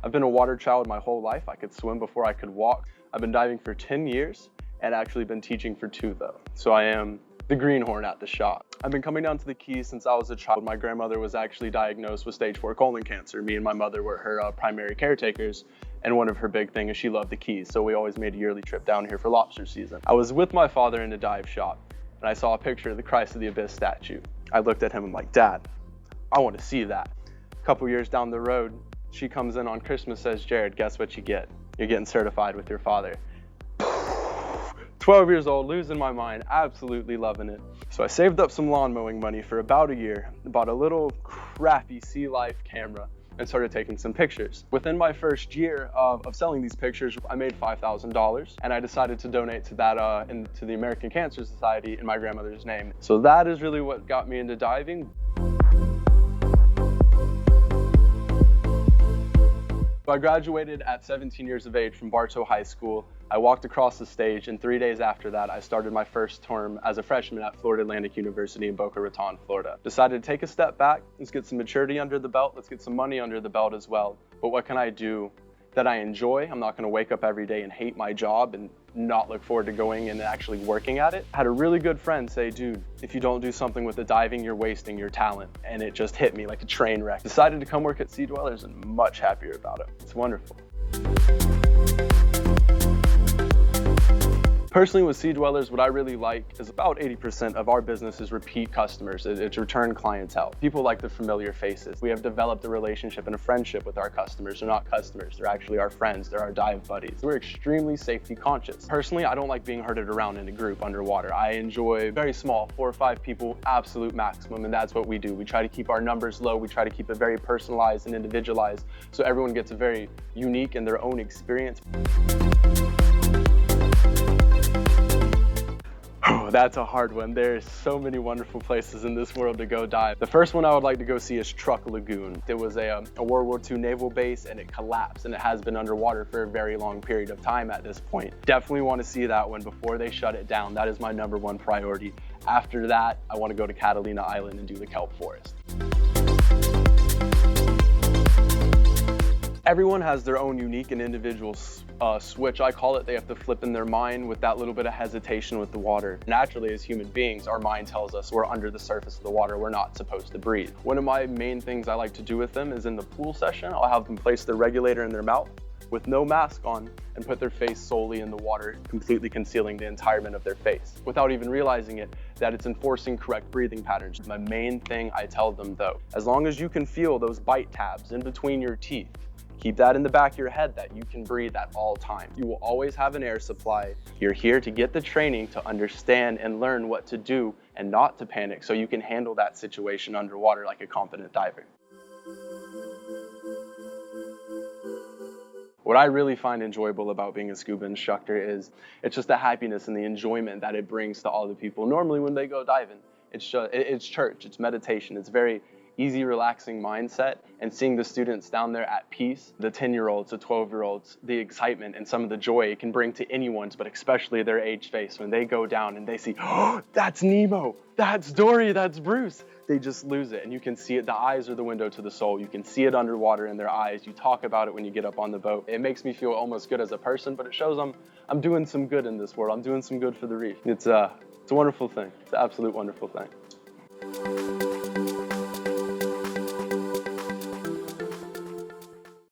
I've been a water child my whole life. I could swim before I could walk. I've been diving for 10 years and actually been teaching for 2 though. So I am the greenhorn at the shop. I've been coming down to the Keys since I was a child. My grandmother was actually diagnosed with stage 4 colon cancer. Me and my mother were her primary caretakers, and one of her big things is she loved the Keys, so we always made a yearly trip down here for lobster season. I was with my father in a dive shop, and I saw a picture of the Christ of the Abyss statue. I looked at him and I'm like, Dad, I want to see that. A couple years down the road, she comes in on Christmas, says, Jared, guess what you get? You're getting certified with your father. 12 years old, losing my mind, absolutely loving it. So I saved up some lawn mowing money for about a year, bought a little crappy Sea Life camera, and started taking some pictures. Within my first year of selling these pictures, I made $5,000, and I decided to donate to that to the American Cancer Society in my grandmother's name. So that is really what got me into diving. So I graduated at 17 years of age from Bartow High School. I walked across the stage, and 3 days after that, I started my first term as a freshman at Florida Atlantic University in Boca Raton, Florida. Decided to take a step back, let's get some maturity under the belt, let's get some money under the belt as well. But what can I do that I enjoy? I'm not gonna wake up every day and hate my job and not look forward to going and actually working at it. I had a really good friend say, dude, if you don't do something with the diving, you're wasting your talent. And it just hit me like a train wreck. Decided to come work at Sea Dwellers and I'm much happier about it. It's wonderful. Personally, with Sea Dwellers, what I really like is about 80% of our business is repeat customers. It's return clientele. People like the familiar faces. We have developed a relationship and a friendship with our customers. They're not customers, they're actually our friends. They're our dive buddies. We're extremely safety conscious. Personally, I don't like being herded around in a group underwater. I enjoy very small, 4 or 5 people, absolute maximum, and that's what we do. We try to keep our numbers low. We try to keep it very personalized and individualized so everyone gets a very unique and their own experience. Oh, that's a hard one. There's so many wonderful places in this world to go dive. The first one I would like to go see is Truck Lagoon. It was a World War II naval base and it collapsed and it has been underwater for a very long period of time at this point. Definitely want to see that one before they shut it down. That is my #1 priority. After that, I want to go to Catalina Island and do the kelp forest. Everyone has their own unique and individual switch, I call it. They have to flip in their mind with that little bit of hesitation with the water. Naturally, as human beings, our mind tells us we're under the surface of the water, we're not supposed to breathe. One of my main things I like to do with them is in the pool session, I'll have them place the regulator in their mouth with no mask on and put their face solely in the water, completely concealing the entirement of their face, without even realizing it, that it's enforcing correct breathing patterns. My main thing I tell them though, as long as you can feel those bite tabs in between your teeth, keep that in the back of your head that you can breathe at all times. You will always have an air supply. You're here to get the training to understand and learn what to do and not to panic so you can handle that situation underwater like a competent diver. What I really find enjoyable about being a scuba instructor is it's just the happiness and the enjoyment that it brings to all the people. Normally when they go diving, it's church, it's meditation, it's very easy, relaxing mindset, and seeing the students down there at peace, the 10-year-olds, the 12-year-olds, the excitement and some of the joy it can bring to anyone's, but especially their age face when they go down and they see, oh, that's Nemo, that's Dory, that's Bruce. They just lose it, and you can see it. The eyes are the window to the soul. You can see it underwater in their eyes. You talk about it when you get up on the boat. It makes me feel almost good as a person, but it shows I'm doing some good in this world. I'm doing some good for the reef. It's a wonderful thing. It's an absolute wonderful thing.